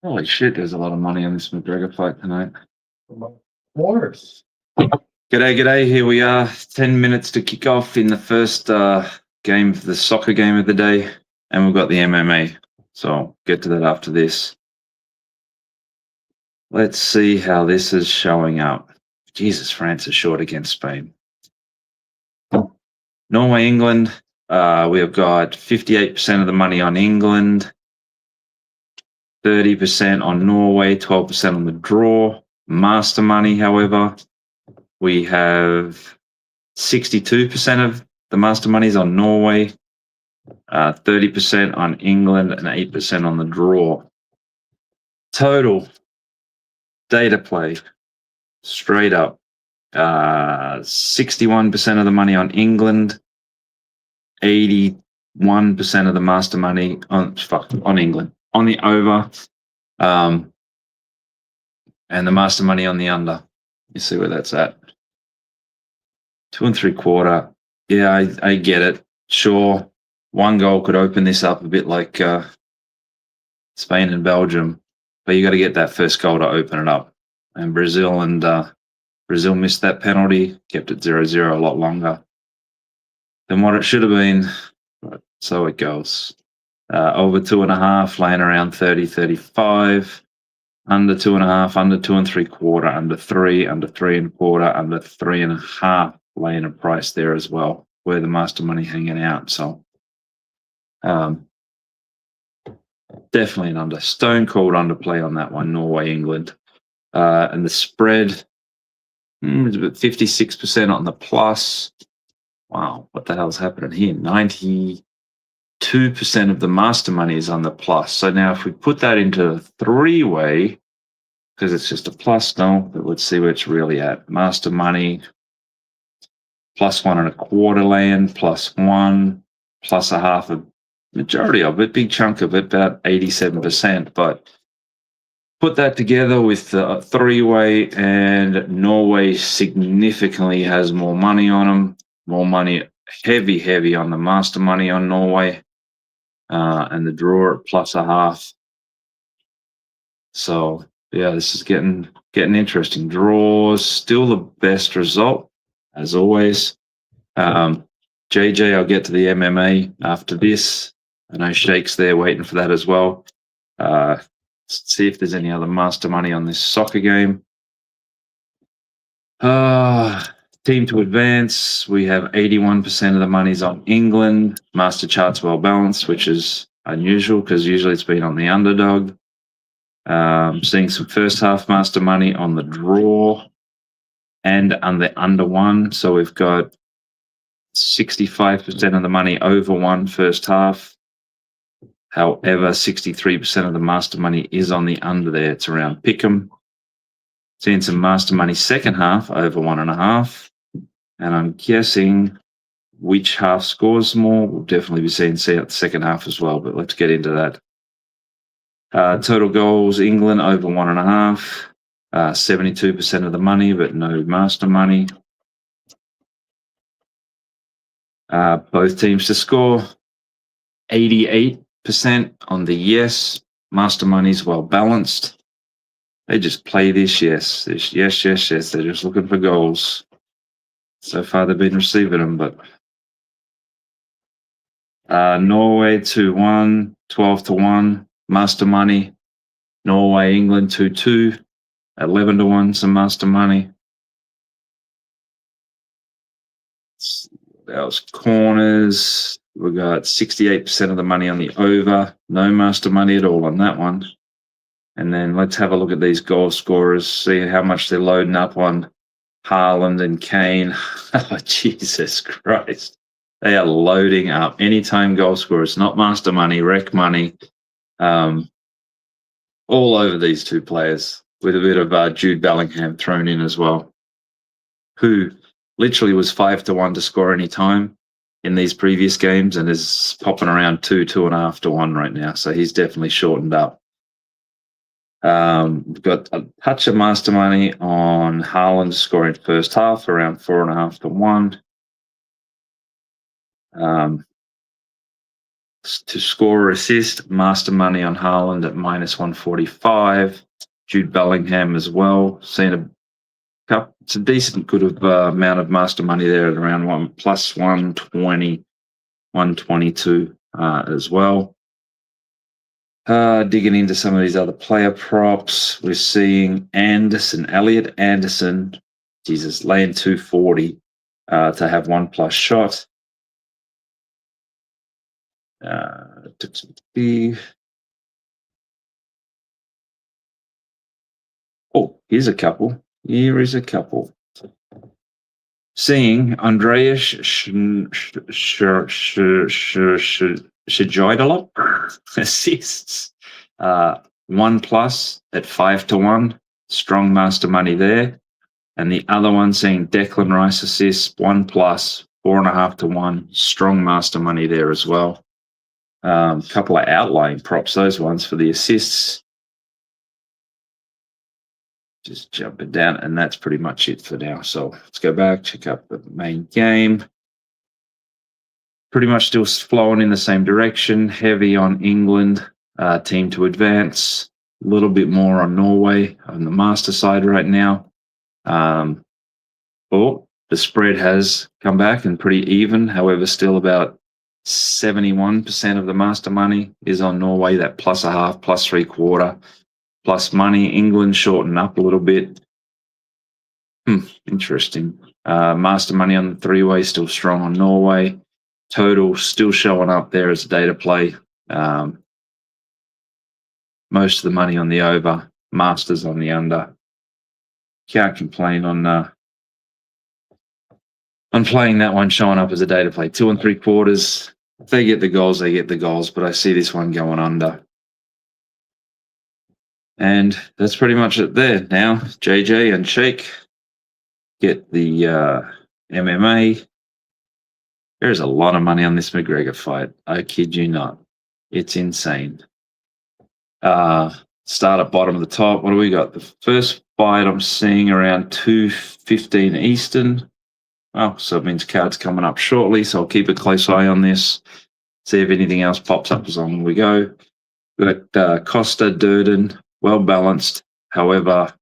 Holy shit, there's a lot of money on this McGregor fight tonight. Of course. G'day. Here we are, 10 minutes to kick off in the first game, the soccer game of the day, and we've got the MMA. So I'll get to that after this. Let's see how this is showing up. Jesus, France is short against Spain. Norway, England. We have got 58% of the money on England, 30% on Norway, 12% on the draw. Master money, however, we have 62% of the master monies on Norway, 30% on England, and 8% on the draw. Total data play, straight up, 61% of the money on England, 81% of the master money on England, on the over, and the master money on the under. You see where that's at. 2 3/4. Yeah, I get it. Sure, one goal could open this up a bit like Spain and Belgium, but you got to get that first goal to open it up. And Brazil missed that penalty, kept it 0-0 a lot longer than what it should have been. But so it goes. Over 2.5, laying around 30-35. Under 2.5, under 2 3/4, under 3, under 3 1/4, under 3.5, laying a price there as well, where the master money hanging out. So definitely an under. Stone cold underplay on that one, Norway, England. And the spread is about 56% on the plus. Wow, what the hell's happening here? 92% of the master money is on the plus. So now if we put that into three-way, because it's just a plus, no, but let's see where it's really at. Master money, +1 1/4 land, +1, +0.5, a majority of it, big chunk of it, about 87%. But put that together with the three-way, and Norway significantly has more money on them, more money, heavy on the master money on Norway, and the draw at +0.5. So yeah, this is getting interesting. Draws still the best result as always. JJ, I'll get to the MMA after this. I know Shake's there waiting for that as well. See if there's any other master money on this soccer game. Team to advance, we have 81% of the money's on England. Master chart's well balanced, which is unusual because usually it's been on the underdog. Seeing some first half master money on the draw and on the under one. So we've got 65% of the money over one first half. However, 63% of the master money is on the under there. It's around pick'em. Seeing some master money second half over 1.5. And I'm guessing which half scores more. We'll definitely be seeing the second half as well, but let's get into that. Total goals, England over 1.5. 72% of the money, but no master money. Both teams to score. 88% on the yes. Master money's well balanced. They just play this yes. Yes. They're just looking for goals. So far, they've been receiving them, but Norway 2-1, 12-1, master money. Norway, England 2-2, 11-1, some master money. Those corners, we got 68% of the money on the over, no master money at all on that one. And then let's have a look at these goal scorers, see how much they're loading up on Haaland and Kane. Oh, Jesus Christ. They are loading up. Anytime goal scorers, not master money, rec money. All over these two players with a bit of Jude Bellingham thrown in as well, who literally was 5-1 to score any time in these previous games and is popping around 2.5 to 1 right now. So he's definitely shortened up. We've got a touch of master money on Haaland scoring first half, around 4.5 to 1. to score or assist, master money on Haaland at -145. Jude Bellingham as well. Seen it's a decent good amount of master money there at around +120, 122 as well. Digging into some of these other player props, we're seeing Elliot Anderson, Jesus, laying 240 to have 1+ shot. Oh, here's a couple. Here is a couple. Seeing Andreas Shajoidalop assists 1+ at 5-1. Strong master money there. And the other one seeing Declan Rice assists 1+, 4.5-1. Strong master money there as well. Couple of outlying props, those ones for the assists. Just jumping down, and that's pretty much it for now. So let's go back, check out the main game. Pretty much still flowing in the same direction. Heavy on England, team to advance. A little bit more on Norway on the master side right now. The spread has come back and pretty even. However, still about 71% of the master money is on Norway, that +0.5, +3/4. Plus money. England shortened up a little bit. Interesting. Master money on the three-way, still strong on Norway. Total still showing up there as a data play. Most of the money on the over. Masters on the under. Can't complain on playing that one, showing up as a data play. 2 3/4. If they get the goals, they get the goals. But I see this one going under. And that's pretty much it there. Now, JJ and Sheikh get the MMA. There's a lot of money on this McGregor fight. I kid you not. It's insane. Start at bottom of the top. What do we got? The first fight I'm seeing around 2:15 Eastern. Well, so it means cards coming up shortly, so I'll keep a close eye on this. See if anything else pops up as long as we go. We've got Costa Durden. Well balanced, however,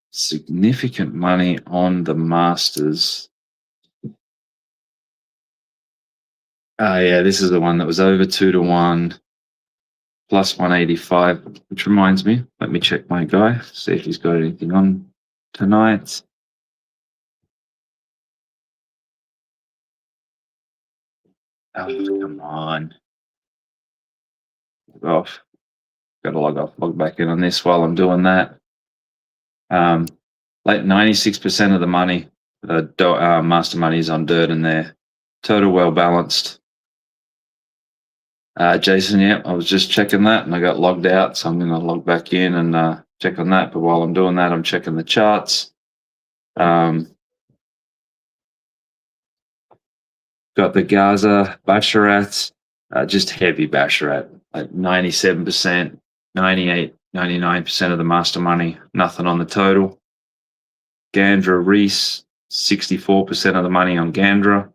significant money on the Masters. Yeah, this is the one that was over 2-1, +185, which reminds me, let me check my guy, see if he's got anything on tonight. Oh, come on. Off. Got to log off, log back in on this while I'm doing that. Like 96% of the money, master money is on Durden there. Total well balanced. Jason, yeah, I was just checking that and I got logged out, so I'm going to log back in and check on that. But while I'm doing that, I'm checking the charts. Got the Gaza Basharat, just heavy Basharat, like 97%. 98, 99% of the master money, nothing on the total. Gandra Reese, 64% of the money on Gandra.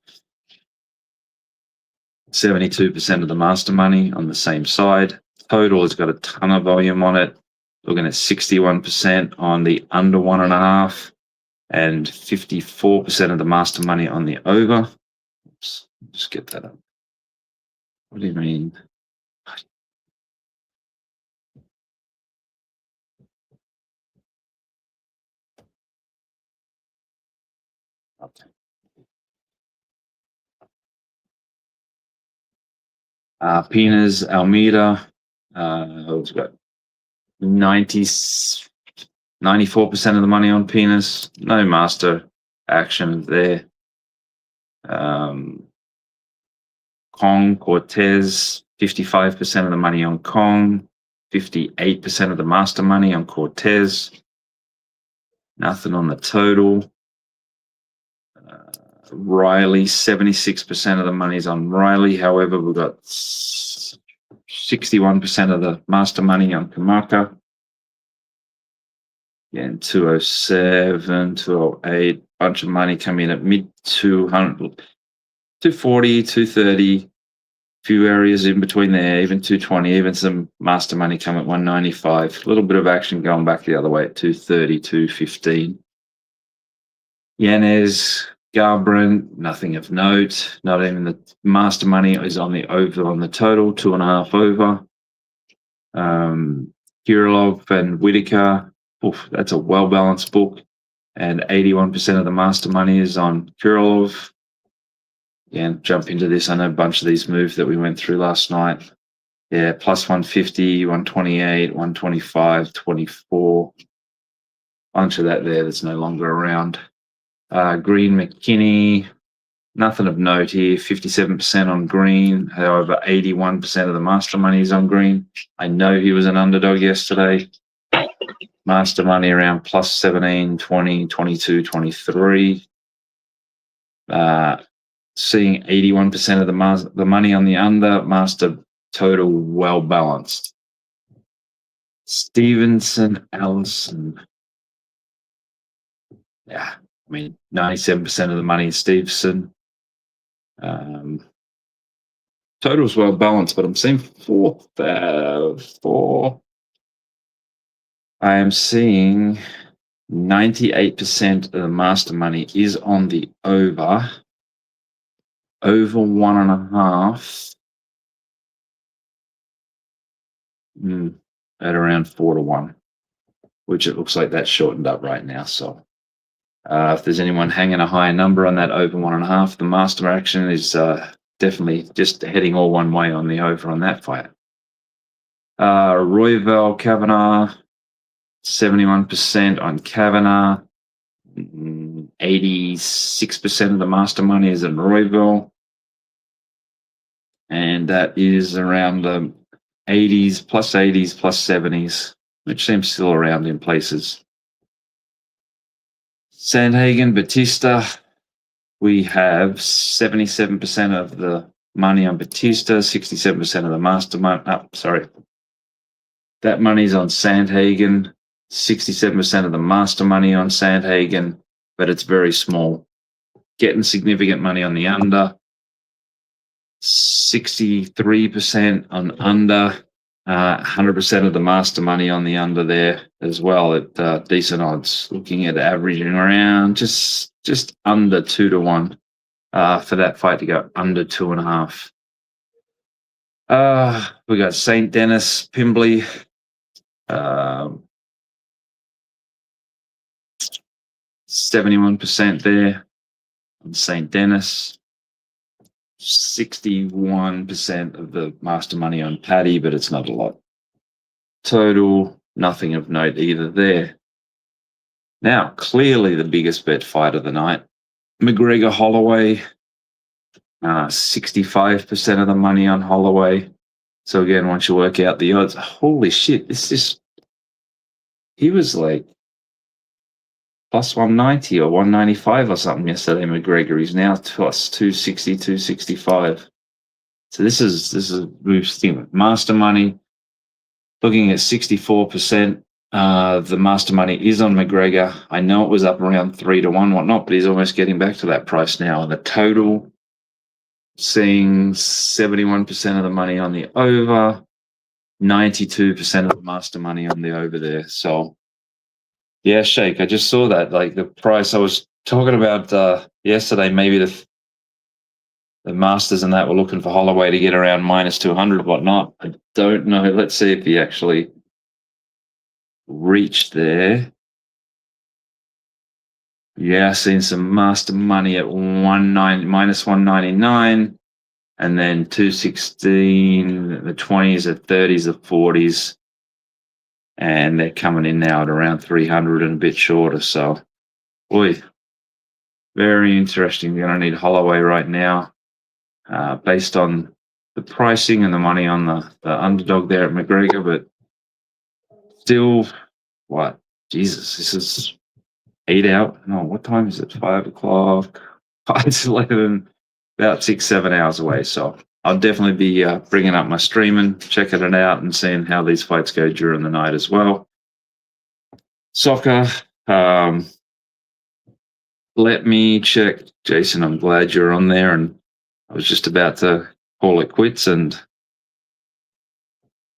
72% of the master money on the same side. Total has got a ton of volume on it. Looking at 61% on the under 1.5 and 54% of the master money on the over. Oops, just get that up. What do you mean? Okay. Pinas Almeida, it's got 94% of the money on Pinas. No master action there. Kong Cortez, 55% of the money on Kong, 58% of the master money on Cortez. Nothing on the total. Riley, 76% of the money's on Riley. However, we've got 61% of the master money on Kamaka. Again, 207, 208, bunch of money coming in at mid 200. 240, 230, few areas in between there, even 220, even some master money come at 195. A little bit of action going back the other way at 230, 215. Yanez, Garbrandt, nothing of note. Not even the master money is on the over on the total, 2.5 over. Kirilov and Whitaker, that's a well-balanced book. And 81% of the master money is on Kirilov. Again, jump into this. I know a bunch of these moves that we went through last night. Yeah, plus 150, 128, 125, 24. Bunch of that there that's no longer around. Green McKinney, nothing of note here. 57% on Green. However, 81% of the master money is on Green. I know he was an underdog yesterday. Master money around plus 17, 20, 22, 23. Seeing 81% of the money on the under, master total well balanced. Stevenson, Allison. Yeah, I mean, 97% of the money is Stevenson. Total's well balanced, but I'm seeing four. I am seeing 98% of the master money is on the over. Over 1.5. At around 4-1, which it looks like that's shortened up right now. So if there's anyone hanging a higher number on that over 1.5, the master action is definitely just heading all one way on the over on that fight. Royval, Kavanagh, 71% on Kavanagh. 86% of the master money is in Royval. And that is around the 80s, plus 70s, which seems still around in places. Sandhagen, Batista, we have 77% of the money on Batista, 67% of the master money. That money's on Sandhagen, 67% of the master money on Sandhagen, but it's very small. Getting significant money on the under. 63% on under, 100% of the master money on the under there as well at decent odds. Looking at averaging around just under 2-1 for that fight to go under 2.5. We got St. Denis, Pimbley. 71% there on St. Denis. 61% of the master money on Paddy, but it's not a lot. Total, nothing of note either there. Now, clearly the biggest bet fight of the night. McGregor Holloway, 65% of the money on Holloway. So again, once you work out the odds, holy shit, he was like plus 190 or 195 or something yesterday, McGregor. He's now plus 260, 265. So this is we've seen master money. Looking at 64%, the master money is on McGregor. I know it was up around 3-1, whatnot, but he's almost getting back to that price now. And the total, seeing 71% of the money on the over, 92% of the master money on the over there. So yeah, Shake, I just saw that. Like the price I was talking about yesterday, maybe the Masters and that were looking for Holloway to get around minus 200, whatnot. I don't know. Let's see if he actually reached there. Yeah, seen some master money at minus 199, and then 216, the 20s, the 30s, the 40s. And they're coming in now at around 300 and a bit shorter. So, boy, very interesting. You're going to need Holloway right now, based on the pricing and the money on the underdog there at McGregor. But still, what? Jesus, this is 8 out. No, what time is it? 5 o'clock. 5:11, about 6-7 hours away. So I'll definitely be bringing up my streaming, checking it out, and seeing how these fights go during the night as well. Soccer. Let me check. Jason, I'm glad you're on there. And I was just about to call it quits and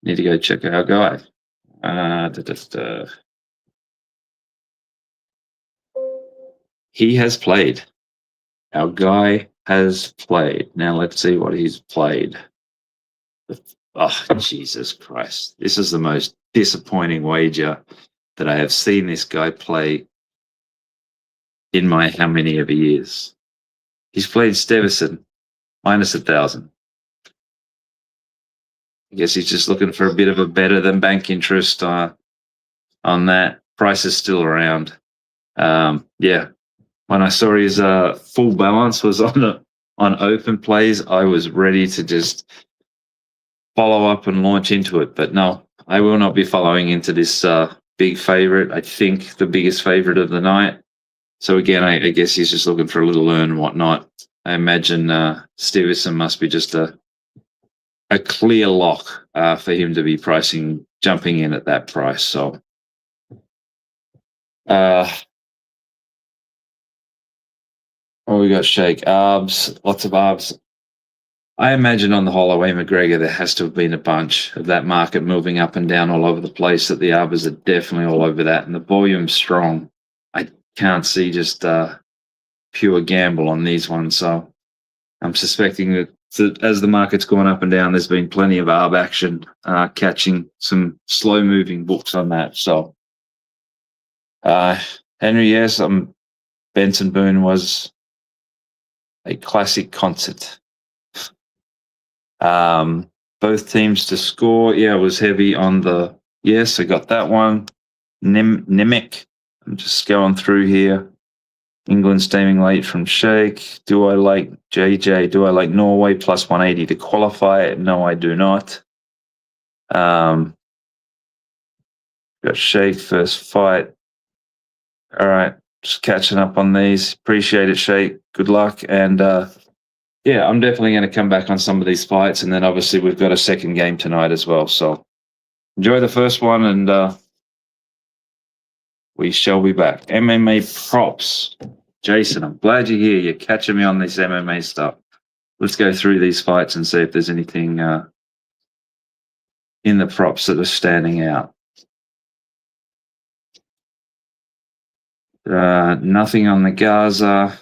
need to go check our guy. He has played. Our guy has played. Now let's see what he's played. Oh, Jesus Christ. This is the most disappointing wager that I have seen this guy play in my how many ever years. He's played Stevison, minus 1,000. I guess he's just looking for a bit of a better than bank interest on that. Price is still around. Yeah. When I saw his full balance was on open plays, I was ready to just follow up and launch into it. But no, I will not be following into this big favorite. I think the biggest favorite of the night. So again, I guess he's just looking for a little earn and whatnot. I imagine Stevenson must be just a clear lock for him to be jumping in at that price. So we got Shake, Arbs, lots of Arbs. I imagine on the Holloway McGregor, there has to have been a bunch of that market moving up and down all over the place, that the Arbors are definitely all over that, and the volume's strong. I can't see just pure gamble on these ones. So I'm suspecting that as the market's gone up and down, there's been plenty of ARB action, catching some slow-moving books on that. So Henry, yes, Benson Boone was a classic concert. Both teams to score. Yeah, it was heavy on the yes. I got that one. Nemec. I'm just going through here. England steaming late from Shake. Do I like JJ? Do I like Norway plus 180 to qualify? No, I do not. Got Shake first fight. All right, just catching up on these. Appreciate it, Shake. Good luck. And yeah, I'm definitely going to come back on some of these fights. And then obviously we've got a second game tonight as well. So enjoy the first one, and we shall be back. MMA props. Jason, I'm glad you're here. You're catching me on this MMA stuff. Let's go through these fights and see if there's anything in the props that are standing out. Nothing on the Gaza.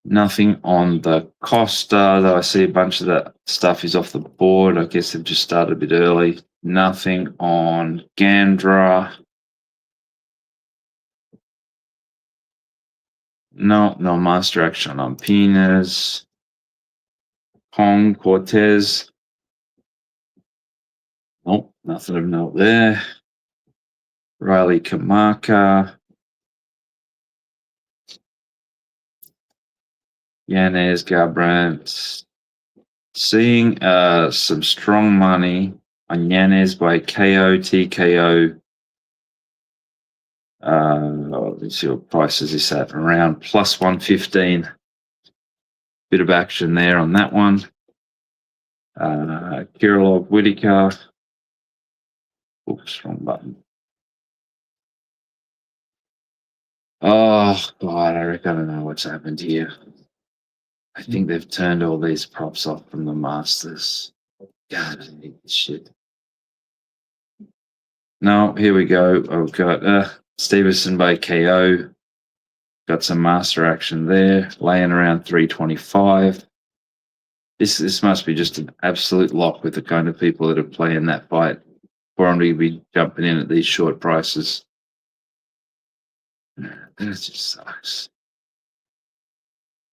Nothing on the Costa, though I see a bunch of that stuff is off the board. I guess they've just started a bit early. Nothing on Gandra. No master action on Pinas. Kong, Cortez. Nope, nothing of note there. Riley Kamaka. Yanez Garbrandt. Seeing some strong money on Yanez by KO, TKO. Let's see what price is this at. Around plus 115. Bit of action there on that one. Kirillov Whitaker. Oops, wrong button. Oh, God, I reckon I don't know what's happened here. I think they've turned all these props off from the Masters. God, I hate this shit. No, here we go. I've got Stevenson by KO. Got some master action there, laying around 325. This must be just an absolute lock with the kind of people that are playing that fight. For them to be jumping in at these short prices. That just sucks.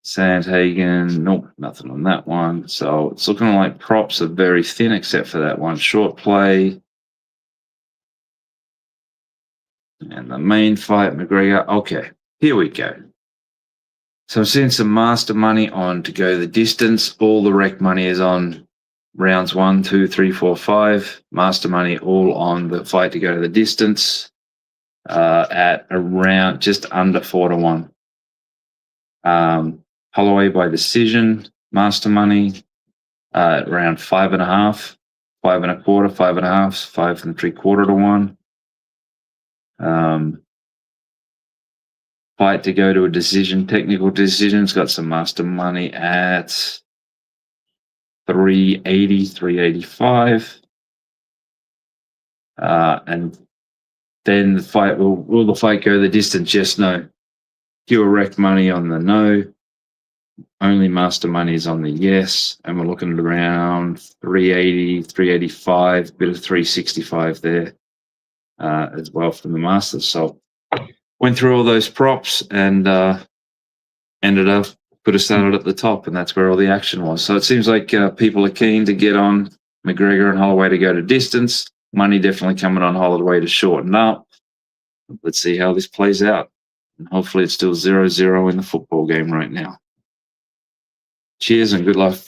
Sandhagen, nope, nothing on that one. So it's looking like props are very thin except for that one short play. And the main fight, McGregor. Okay, here we go. So I'm seeing some master money on to go the distance. All the rec money is on rounds 1, 2, 3, 4, 5. Master money all on the fight to go to the distance at around just under 4-1. Holloway by decision, master money around 5.5, 5.25, 5.5, 5 3/4 to 1. fight to go to a decision, technical decision. It's got some master money at 380, 385. And then the fight will the fight go the distance? Yes, no. Pure rec money on the no. Only master money is on the yes. And we're looking at around 380, 385, bit of 365 there as well from the masters. So went through all those props and ended up put us started at the top, and that's where all the action was. So it seems like people are keen to get on McGregor and Holloway to go to distance. Money definitely coming on Holloway to shorten up. Let's see how this plays out. And hopefully it's still 0-0 in the football game right now. Cheers and good luck.